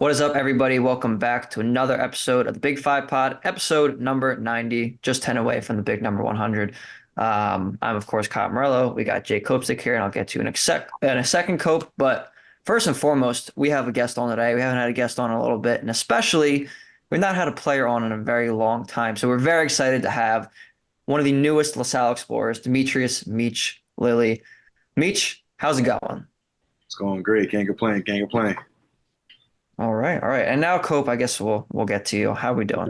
What is up, everybody? Welcome back to another episode of the Big Five Pod, episode number 90, just 10 away from the big number 100. I'm, of course, Kyle Morello. We got Jay Kopsick here, and I'll get to you in a second, Cope. But first and foremost, we have a guest on today. We haven't had a guest on in a little bit, and especially we've not had a player on in a very long time. So we're very excited to have one of the newest LaSalle explorers, Demetrius Meech Lilley. Meech, how's it going? It's going great. Can't complain. Can't complain. All right, all right. And now, Cope, I guess we'll get to you. How we doing?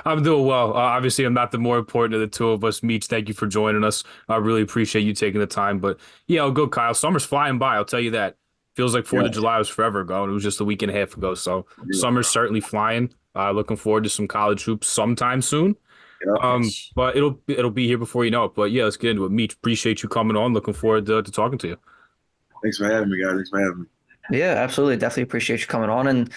I'm doing well. Obviously, I'm not the more important of the two of us. Meech, thank you for joining us. I really appreciate you taking the time. But yeah, I'll go, Kyle. Summer's flying by. I'll tell you that. Feels like 4th Yeah. of July was forever ago, and it was just a week and a half ago. So Yeah. summer's certainly flying. Looking forward to some college hoops sometime soon. Yeah. But it'll be here before you know it. But yeah, let's get into it. Meech, appreciate you coming on. Looking forward to talking to you. Thanks for having me, guys. Thanks for having me. Yeah, absolutely. Definitely appreciate you coming on. And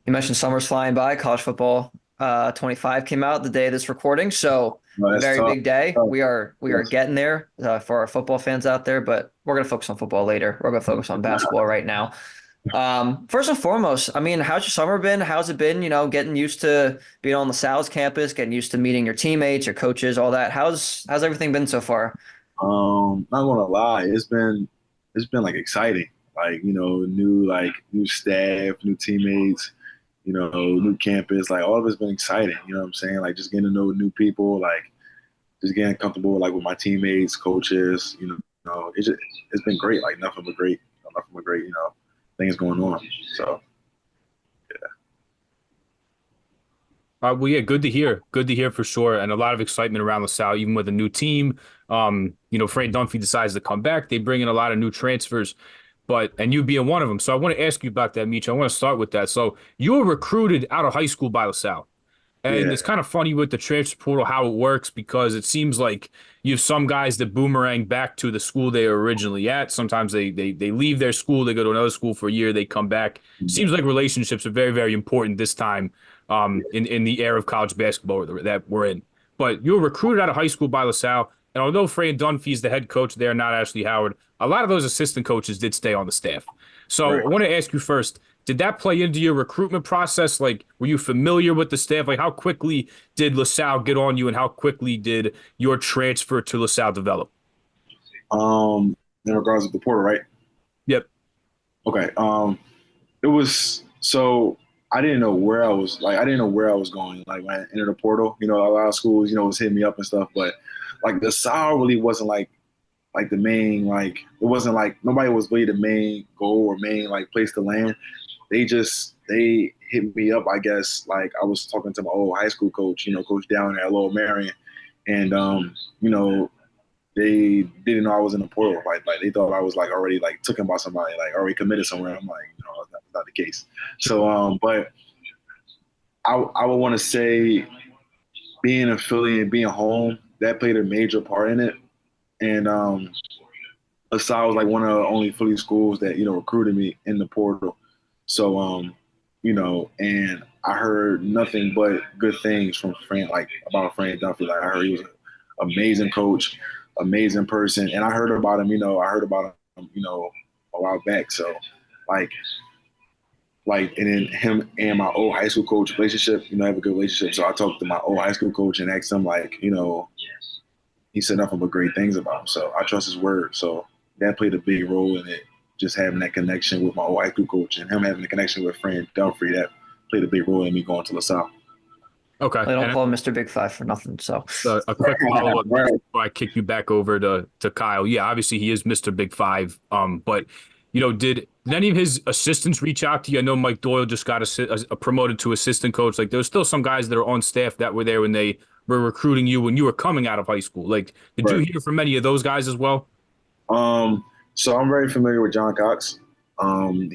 you mentioned summer's flying by. College football 25 came out the day of this recording. So No, that's very tough. big day. Tough. We are Yes. getting there for our football fans out there, but we're gonna focus on football later. We're gonna focus on basketball right now. First and foremost, I mean, how's your summer been? How's it been, getting used to being on the Sal's campus, getting used to meeting your teammates, your coaches, all that? How's everything been so far? Not gonna lie, it's been like exciting. New staff, new teammates, new campus. Like all of it's been exciting. You know what I'm saying? Like just getting to know new people, like just getting comfortable like with my teammates, coaches. It's been great. Like nothing but great. Things going on. So yeah. Well, yeah, good to hear. Good to hear for sure. And a lot of excitement around LaSalle, even with a new team. Fran Dunphy decides to come back. They bring in a lot of new transfers, and you being one of them. So I want to ask you about that, Meech. I want to start with that. So you were recruited out of high school by LaSalle. And Yeah. it's kind of funny with the transfer portal how it works because it seems like you have some guys that boomerang back to the school they were originally at. Sometimes they leave their school, they go to another school for a year, they come back. Seems like relationships are very, very important this time in the era of college basketball that we're in. But you were recruited out of high school by LaSalle, and although Fran Dunphy is the head coach there, not Ashley Howard, a lot of those assistant coaches did stay on the staff. So Right. I want to ask you first, did that play into your recruitment process? Like, were you familiar with the staff? Like, how quickly did LaSalle get on you, and how quickly did your transfer to LaSalle develop? In regards to the portal, right? Yep. Okay. It was so I didn't know where I was like I didn't know where I was going. Like when I entered the portal, a lot of schools, was hitting me up and stuff, but like the SAL really wasn't like the main like it wasn't like nobody was really the main goal or main like place to land. They hit me up, I guess, like I was talking to my old high school coach, Coach down there at Lower Marion, and they didn't know I was in the portal. Like they thought I was like already like taken by somebody, like already committed somewhere. I'm like, that's not the case. So, but I would want to say being in Philly and being home that played a major part in it. And LaSalle was like one of the only Philly schools that recruited me in the portal. So and I heard nothing but good things from Fran, like about Fran Dunphy. Like I heard he was an amazing coach, amazing person, and I heard about him. I heard about him, a while back. So, like, and then him and my old high school coach relationship, I have a good relationship. So I talked to my old high school coach and asked him, like, he said nothing but great things about him. So I trust his word. So that played a big role in it. Just having that connection with my old high school coach and him having a connection with Fran Dunphy, that played a big role in me going to LaSalle. Okay. They don't And call him Mr. Big Five for nothing. So a quick follow-up Right. before I kick you back over to Kyle. Yeah, obviously he is Mr. Big Five. But did any of his assistants reach out to you? I know Mike Doyle just got a promoted to assistant coach. Like there's still some guys that are on staff that were there when they were recruiting you when you were coming out of high school. Like, did you Right. hear from any of those guys as well? So I'm very familiar with John Cox.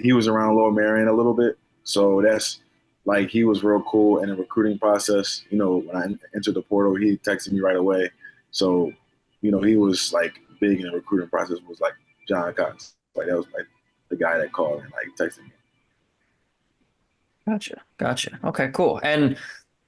He was around Lower Marion a little bit. So that's like he was real cool in the recruiting process. When I entered the portal, he texted me right away. So, he was like big in the recruiting process was like John Cox. Like that was like the guy that called and like texted me. Gotcha. Okay, cool. And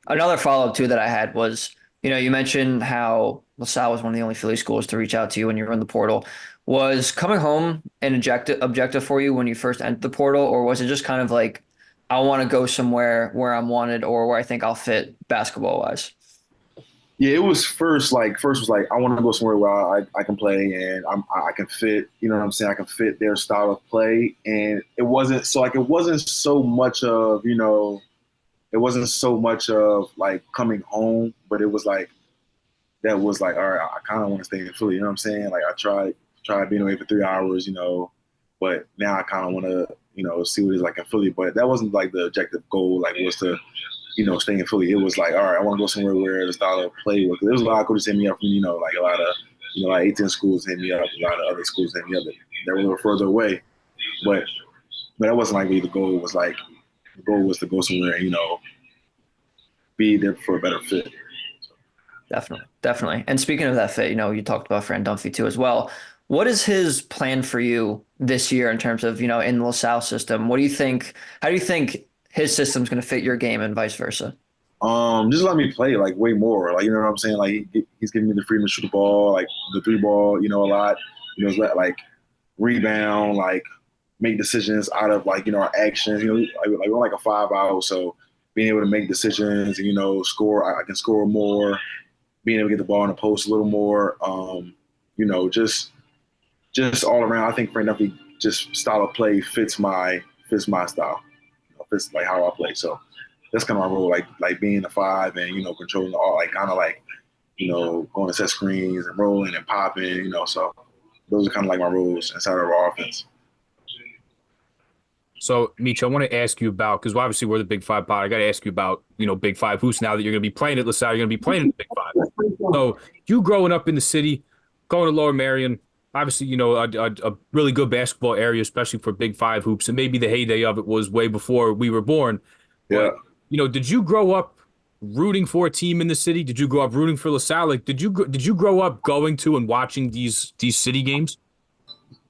another follow-up too that I had was, you mentioned how LaSalle was one of the only Philly schools to reach out to you when you were in the portal. Was coming home an objective for you when you first entered the portal, or was it just kind of like I want to go somewhere where I'm wanted or where I think I'll fit basketball wise? Yeah, it was first was like I want to go somewhere where I can play and I can fit, you know what I'm saying? I can fit their style of play. And it wasn't so much of, it wasn't so much of like coming home, but it was like that was like, all right, I kind of want to stay in Philly, you know what I'm saying? Like I tried being away for 3 hours, but now I kind of want to, see what it's like in Philly. But that wasn't like the objective goal, like was to staying in Philly. It was like, all right, I want to go somewhere where the style of play was. There was a lot of coaches hitting me up from, like a lot of, like 18 schools hitting me up, a lot of other schools hitting me up that were a little further away. But that wasn't like really the goal. Was like the goal was to go somewhere and, be there for a better fit. Definitely. Definitely. And speaking of that fit, you talked about Fran Dunphy too as well. What is his plan for you this year in terms of, in the LaSalle system? What do you think? How do you think his system's going to fit your game and vice versa? Just let me play like way more. Like, you know what I'm saying? Like he's giving me the freedom to shoot the ball, like the three ball, a lot. Like rebound, like make decisions out of like, our actions, like we're like a 5-out. So being able to make decisions and, score, I can score more, being able to get the ball in the post a little more. Just all around. I think Fran Dunphy just style of play fits my style. Fits like how I play. So that's kind of my role, like being a 5 and controlling all, like kind of like going to set screens and rolling and popping. So those are kind of like my roles inside of our offense. So, Meech, I want to ask you about, because obviously we're the Big Five pod. I got to ask you about, Big Five hoops now that you're going to be playing at LaSalle. You're going to be playing in the Big Five. So, you growing up in the city, going to Lower Merion, obviously, a really good basketball area, especially for Big Five hoops. And maybe the heyday of it was way before we were born. Yeah. But, did you grow up rooting for a team in the city? Did you grow up rooting for LaSalle? Like, did you grow up going to and watching these city games?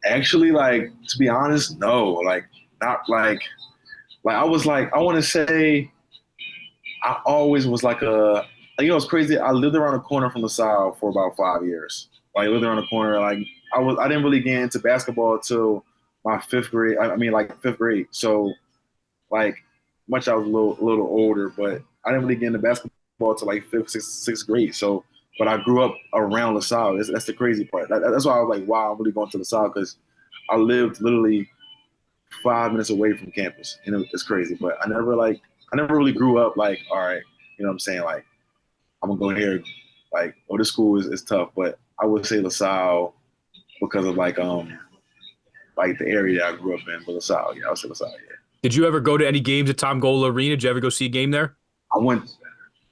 Actually, like, to be honest, no. Like, not like I was like, I want to say I always was like it's crazy. I lived around the corner from LaSalle for about 5 years. Like, I lived around the corner. Like, I didn't really get into basketball until my fifth grade. I mean, like fifth grade. So, like, much I was a little older, but I didn't really get into basketball till like fifth, sixth grade. So, but I grew up around LaSalle. That's the crazy part. That's why I was like, wow, I'm really going to LaSalle, because I lived literally 5 minutes away from campus, and it's crazy. But I never really grew up like, all right, you know what I'm saying? Like, I'm gonna go here. Like, oh, this school is tough, but I would say LaSalle because of like the area I grew up in. But LaSalle, yeah, I would say LaSalle, yeah. Did you ever go to any games at Tom Gola Arena? Did you ever go see a game there? I went.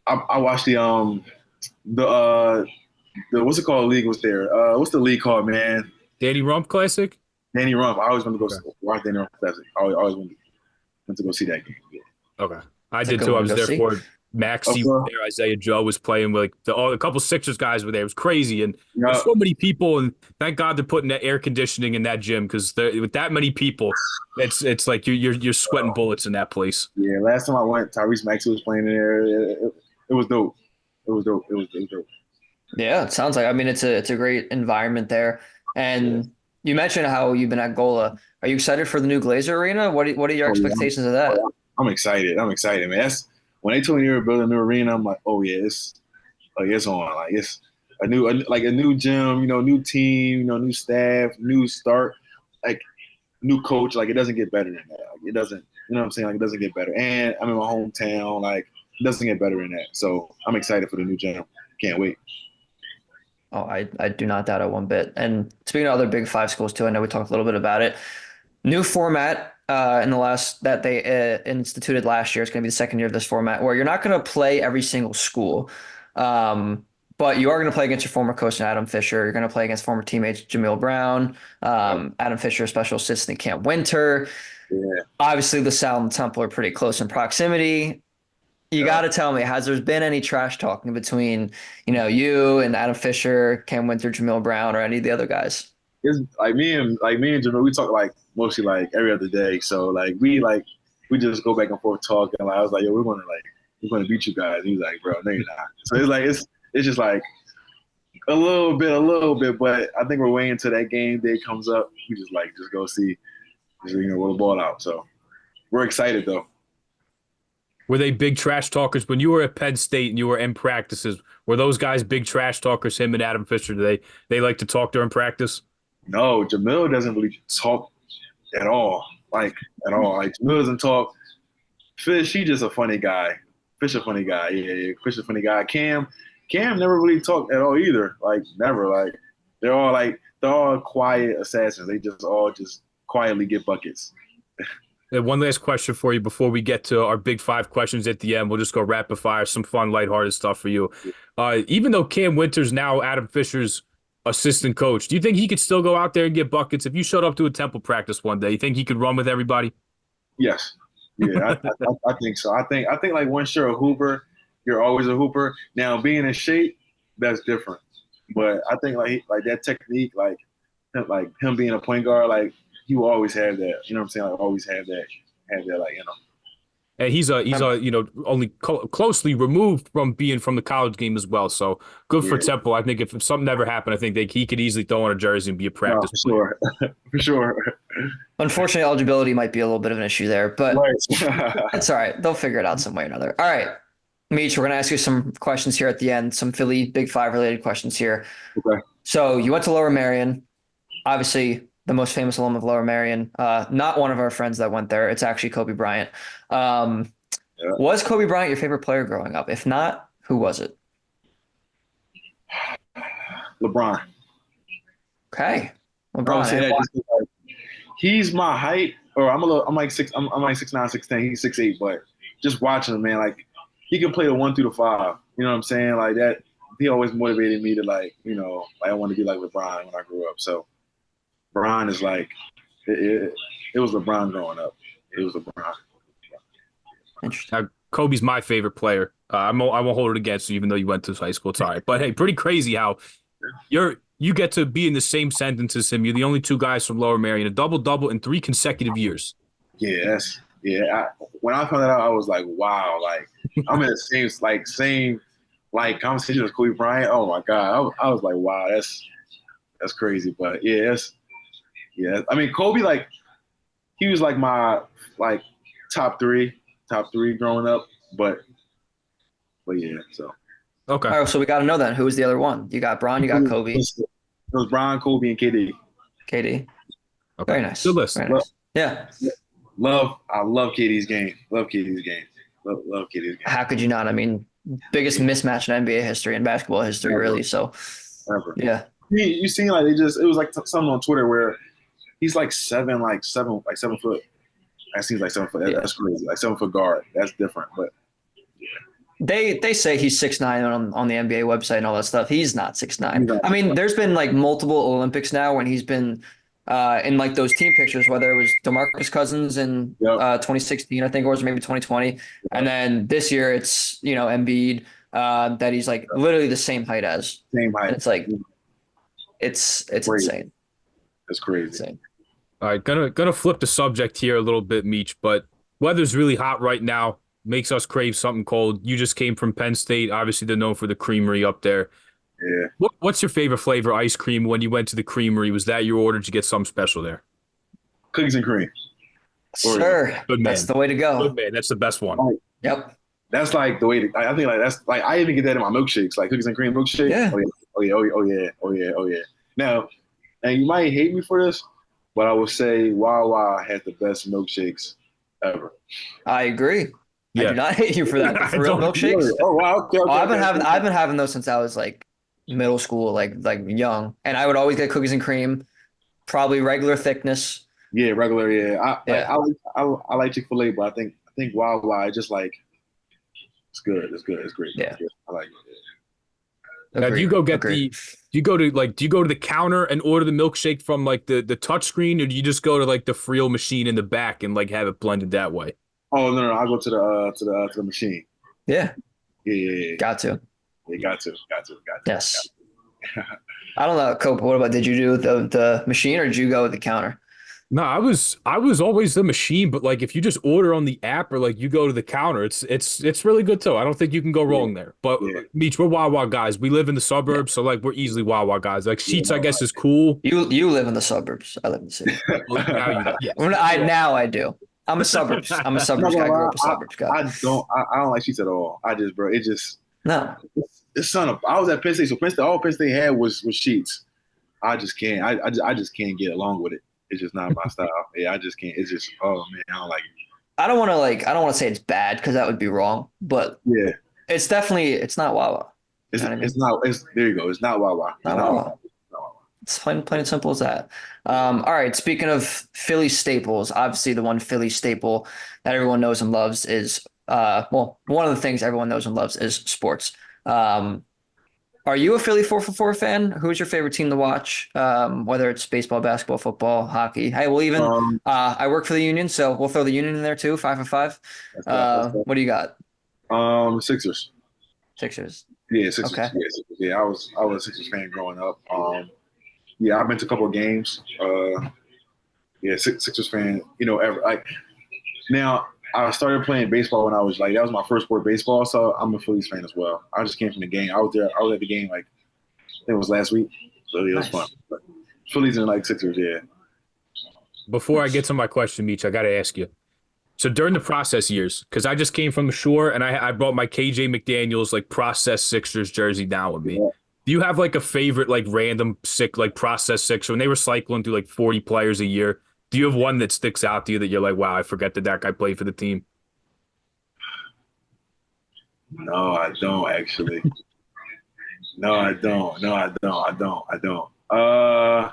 I watched the what's it called? League was there. What's the league called, man? Danny Rump Classic? Danny Rump. I always want to go watch Danny Rump Classic. I always went to go see that game. Yeah. Okay. I It's a did good too. I one was to go there see. for Maxey was there. Isaiah Joe was playing with like a couple Sixers guys were there. It was crazy. And Yeah. there's so many people. And thank God they're putting that air conditioning in that gym, because with that many people, it's like you're sweating bullets in that place. Yeah, last time I went, Tyrese Maxey was playing in there. It was dope. It was dope. It was dope. Yeah, it sounds like, I mean, it's a great environment there. And you mentioned how you've been at Gola. Are you excited for the new Glazer Arena? What are your Oh, yeah. expectations of that? I'm excited. I'm excited, man. That's when they told me they were building a new arena. I'm like, oh yeah, it's on. Like, it's a new gym, new team, new staff, new start, like new coach. Like, it doesn't get better than that. Like, it doesn't. You know what I'm saying? Like, it doesn't get better. And I'm in my hometown. Like, it doesn't get better than that. So I'm excited for the new gym. Can't wait. Oh, I do not doubt it one bit. And speaking of other Big Five schools too, I know we talked a little bit about it. New format in the last that they instituted last year. It's going to be the second year of this format, where you're not going to play every single school, but you are going to play against your former coach, Adam Fisher. You're going to play against former teammates Jamil Brown, Adam Fisher, special assistant Camp Winter. Yeah. Obviously, LaSalle and Temple are pretty close in proximity. You got to tell me, has there been any trash talking between, you and Adam Fisher, Cam Winter, Jamil Brown, or any of the other guys? It's like me and Jamil, we talk like mostly like every other day. So like we just go back and forth talking. Like, I was like, yo, we're gonna beat you guys. And he's like, bro, no, you're not. So it's like it's just like a little bit. But I think we're waiting until that game day comes up. We just go see, roll the ball out. So we're excited though. Were they big trash talkers when you were at Penn State and you were in practices? Were those guys big trash talkers? Him and Adam Fisher, do they like to talk during practice? No, Jamil doesn't really talk at all. Like at all. Like Jamil doesn't talk. Fish, he just a funny guy. Fish a funny guy. Yeah. Fish a funny guy. Cam never really talked at all either. Like never. Like they're all quiet assassins. They just all just quietly get buckets. One last question for you before we get to our big five questions at the end. We'll just go rapid fire, some fun, lighthearted stuff for you. Even though Cam Winters now Adam Fisher's assistant coach, do you think he could still go out there and get buckets? If you showed up to a Temple practice one day, you think he could run with everybody? Yes. Yeah, I think so. I think like once you're a hooper, you're always a hooper. Now being in shape, that's different. But I think like that technique, like him being a point guard, like he will always have that. You know what I'm saying? Like always have that, like, you know. And he's only closely removed from being from the college game as well. So good for Temple. I think if something ever happened, I think he could easily throw on a jersey and be a practice player. For sure. Unfortunately, eligibility might be a little bit of an issue there, but it's all right. They'll figure it out some way or another. All right, Meech, we're going to ask you some questions here at the end, some Philly Big Five related questions here. Okay. So you went to Lower Merion, obviously the most famous alum of Lower Merion. Not one of our friends that went there. It's actually Kobe Bryant. Was Kobe Bryant your favorite player growing up? If not, who was it? LeBron. Okay. LeBron. He's my height, or I'm like 6'9", 6'10". He's 6'8", but just watching him, man, like he can play the 1 through the 5. You know what I'm saying? Like that, he always motivated me to like, you know, I want to be like LeBron when I grew up. So LeBron is like, it was LeBron growing up. It was LeBron. Now, Kobe's my favorite player. I won't hold it against you, even though you went to high school. It's all right. But hey, pretty crazy how you get to be in the same sentence as him. You're the only two guys from Lower Merion, a double-double in 3 consecutive years. Yeah, when I found that out, I was like, wow, like I'm in the same conversation as Kobe Bryant. Oh my God. I was like, wow, that's crazy. But yeah, I mean, Kobe, like, he was like my like top three growing up, but yeah, so. Okay. All right, so we got to know then, who was the other one? You got Bron, you got Kobe. It was Bron, Kobe, and KD. KD. Okay. Very nice. Good list. Very nice. Yeah. I love KD's game. Love KD's game. How could you not? I mean, biggest mismatch in NBA history and basketball history, really. So, yeah. You seen like it was like something on Twitter where he's like 7 foot. That seems like 7 foot. That's crazy. Like 7 foot guard. That's different. But they say he's 6'9" on the NBA website and all that stuff. He's not 6'9". I mean, there's been like multiple Olympics now when he's been in like those team pictures, whether it was DeMarcus Cousins in 2016, I think it was, maybe 2020, and then this year it's Embiid that he's like literally the same height as. Same height. And it's like it's insane. That's crazy. Insane. All right, gonna flip the subject here a little bit, Meech, but weather's really hot right now. Makes us crave something cold. You just came from Penn State. Obviously, they're known for the creamery up there. Yeah. What's your favorite flavor ice cream when you went to the creamery? Was that your order? Did you get something special there? Cookies and cream. Sure. Good man. That's the way to go. Good man. That's the best one. Yep. That's like the way to, I think like that's like I even get that in my milkshakes, like cookies and cream milkshake. Yeah. Oh yeah. Now, and you might hate me for this, but I will say Wawa has the best milkshakes ever. I agree. Yeah. I do not hate you for that. For real milkshakes. Oh wow. Okay, I've been having those since I was like middle school, like young, and I would always get cookies and cream, probably regular thickness. Yeah, regular. Yeah. I like Chick-fil-A, but I think Wawa is just like it's good. It's good. It's great. Yeah. I like it. Now, do you go to the counter and order the milkshake from like the touch screen, or do you just go to like the Freel machine in the back and like have it blended that way? Oh no, I go to the machine. Yeah. Yeah. Got to. Yeah, got to. Yes. I don't know, Cope. What about, did you do the machine or did you go with the counter? No, I was always the machine, but like if you just order on the app or like you go to the counter, it's really good too. I don't think you can go wrong there. But Meech, we're Wawa guys. We live in the suburbs, so like we're easily Wawa guys. Like Sheetz, I guess, is cool. You live in the suburbs. I live in the city. Now you, yes. Now I do. I'm a suburbs. I'm a I'm not suburbs guy. gonna I grew lie, up a suburbs guy. I don't like sheets at all. I just, bro, it just No, it's son of. I was at Penn State, so Penn State, all Penn State had was sheets. I just can't. I just can't get along with it. It's just not my style. Yeah, I just can't. It's just, oh man, I don't like it. I don't want to say it's bad because that would be wrong, but Yeah, it's not Wawa. You know what I mean? it's not. It's there you go. It's not Wawa. It's Not not Wawa. Wawa. It's not Wawa. It's plain and simple as that. All right. Speaking of Philly staples, obviously the one Philly staple that everyone knows and loves is one of the things everyone knows and loves is sports. Um, are you a Philly 4 for 4 fan? Who's your favorite team to watch? Whether it's baseball, basketball, football, hockey. Hey, we'll even I work for the Union, so we'll throw the Union in there too. 5 for 5. What do you got? Sixers. Sixers. Yeah, Sixers. Okay. Yeah, Sixers. Yeah, I was a Sixers fan growing up. Yeah, I've been to a couple of games. Yeah, Sixers fan. You know, ever like now. I started playing baseball when I was like that was my first sport, baseball. So I'm a Phillies fan as well. I just came from the game. I was there. I was at the game like I think it was last week. So yeah, it was fun. But Phillies and like Sixers, yeah. Before I get to my question, Meech, I got to ask you. So during the process years, because I just came from the shore and I brought my KJ McDaniels like process Sixers jersey down with me. Yeah. Do you have like a favorite like random sick like process Sixer when they were cycling through like 40 players a year? Do you have one that sticks out to you that you're like, wow, I forget that guy played for the team? No, I don't actually. No, I don't. No, I don't. I don't. I don't.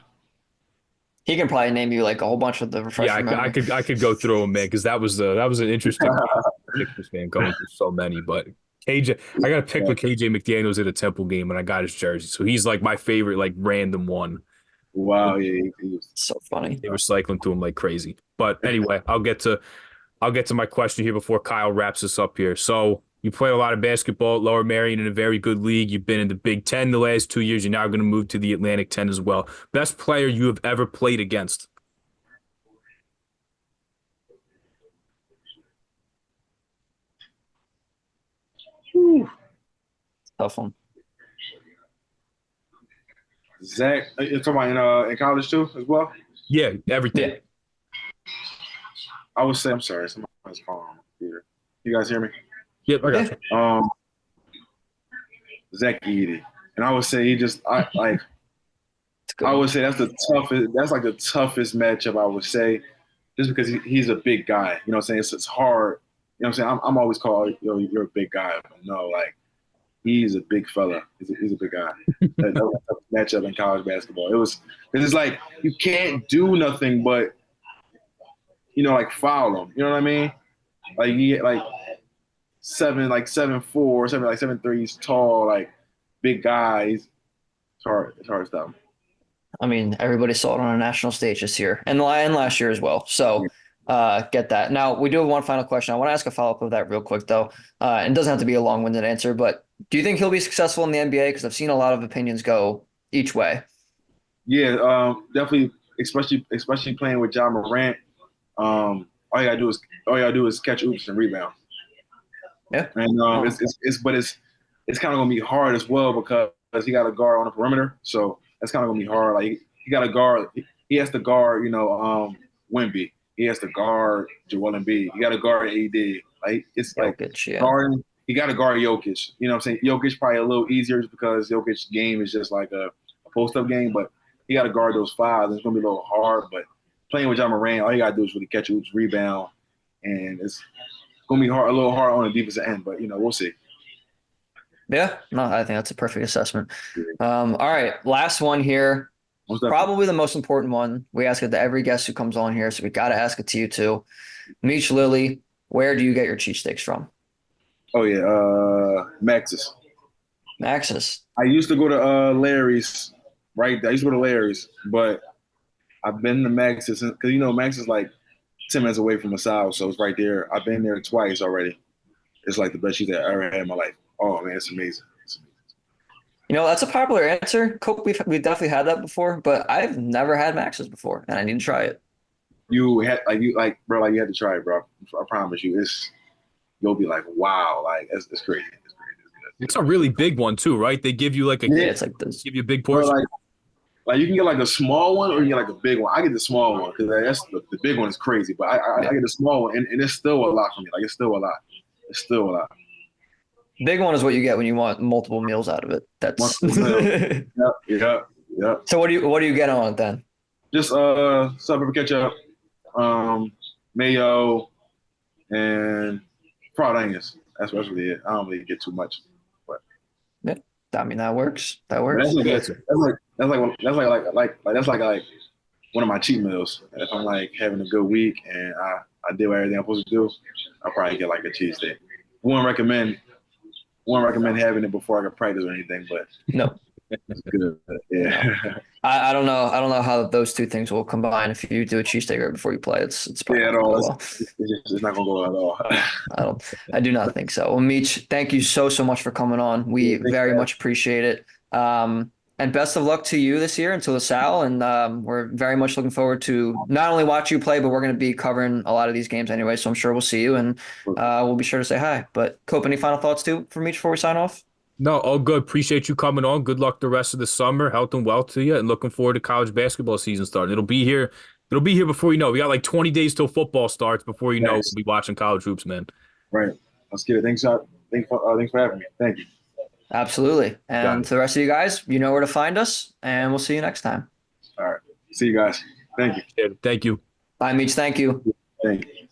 He can probably name you like a whole bunch of the Yeah, refresher memory. I could go through them, man, because that was an interesting Sixers fan going through so many. But KJ, I got to pick with KJ McDaniels at a Temple game, and I got his jersey, so he's like my favorite, like random one. Wow, yeah, he was. So funny. They were cycling through him like crazy. But anyway, I'll get to my question here before Kyle wraps us up here. So you played a lot of basketball at Lower Merion in a very good league. You've been in the Big Ten the last 2 years. You're now going to move to the Atlantic 10 as well. Best player you have ever played against? Tough one. Zach, you're talking about in college too as well? Yeah, everything. Yeah. I would say, I'm sorry, somebody's calling on my computer. You guys hear me? Yep, I got you. Zach Edey. And I would say I would say that's like the toughest matchup I would say, just because he's a big guy. You know what I'm saying? It's hard. You know what I'm saying? I'm always called, you're a big guy. But no, like, he's a big fella. He's a big guy. That was a tough matchup in college basketball. Because it's like you can't do nothing but, like foul him. You know what I mean? Like he like 7'4", 7'3", he's tall, like big guys. It's hard to stop him. I mean, everybody saw it on a national stage this year and last year as well. So get that. Now, we do have one final question. I want to ask a follow-up of that real quick, though. And it doesn't have to be a long-winded answer, but do you think he'll be successful in the NBA? Because I've seen a lot of opinions go each way. Yeah, definitely, especially playing with Ja Morant. All you gotta do is catch oops and rebound. Yeah. And it's kind of gonna be hard as well because he got a guard on the perimeter, so that's kind of gonna be hard. Like he got a guard, he has to guard, Wemby. He has to guard Joel Embiid. You got to guard AD. Like it's Jokic, like guarding. You got to guard Jokic. You know what I'm saying? Jokic probably a little easier just because Jokic's game is just like a post-up game, but you got to guard those fives. It's gonna be a little hard, but playing with Ja Morant, all you gotta do is really catch oops, rebound, and it's gonna be hard, a little hard on the defensive end. But we'll see. Yeah, no, I think that's a perfect assessment. All right, last one here. Probably the most important one. We ask it to every guest who comes on here, so we got to ask it to you too. Meech Lilley, where do you get your cheesesteaks from? Oh yeah, Max's. Max's. I used to go to Larry's, right? I used to go to Larry's, but I've been to Max's because Max is like 10 minutes away from Salle, so it's right there. I've been there twice already. It's like the best cheese I ever had in my life. Oh man, it's amazing. That's a popular answer. Coke, we've definitely had that before, but I've never had Max's before, and I need to try it. You had you had to try it, bro. I promise you, you'll be like, wow, like it's crazy. It's crazy. It's a really big one too, right? They give you like it's like this. Give you a big portion. Like you can get like a small one or you get like a big one. I get the small one because that's the big one is crazy. But I get the small one and it's still a lot for me. Like it's still a lot. It's still a lot. Big one is what you get when you want multiple meals out of it. That's Yep. So what do you get on it then? Just salt, pepper, ketchup, mayo, and fried onions. That's really it. I don't really get too much, but Yeah, I mean that works. That that's works. like one of my cheat meals. If I'm like having a good week and I did everything I'm supposed to do, I'll probably get like a cheesesteak. Wouldn't recommend having it before I could practice or anything, but No, it's good. Yeah. no. I don't know. I don't know how those two things will combine if you do a cheesesteak right before you play. It's probably Yeah, at not gonna all. go well. It's not gonna go well at all. I do not think so. Well, Meech, thank you so much for coming on. We Yeah, thanks, very man. much appreciate it. And best of luck to you this year until the Salle. And we're very much looking forward to not only watch you play, but we're going to be covering a lot of these games anyway. So I'm sure we'll see you and we'll be sure to say hi. But Cope, any final thoughts too for Meech before we sign off? No, all good. Appreciate you coming on. Good luck the rest of the summer. Health and wealth to you, and looking forward to college basketball season starting. It'll be here. It'll be here before you know. We got like 20 days till football starts. Before you know, we'll Thanks. be watching college hoops, man. Right. Let's get it. Thanks for having me. Thank you. Absolutely. Got And it. to the rest of you guys, you know where to find us, and we'll see you next time. All right. See you guys. Thank you. Yeah, thank you. Bye, Meech. Thank you. Thank you.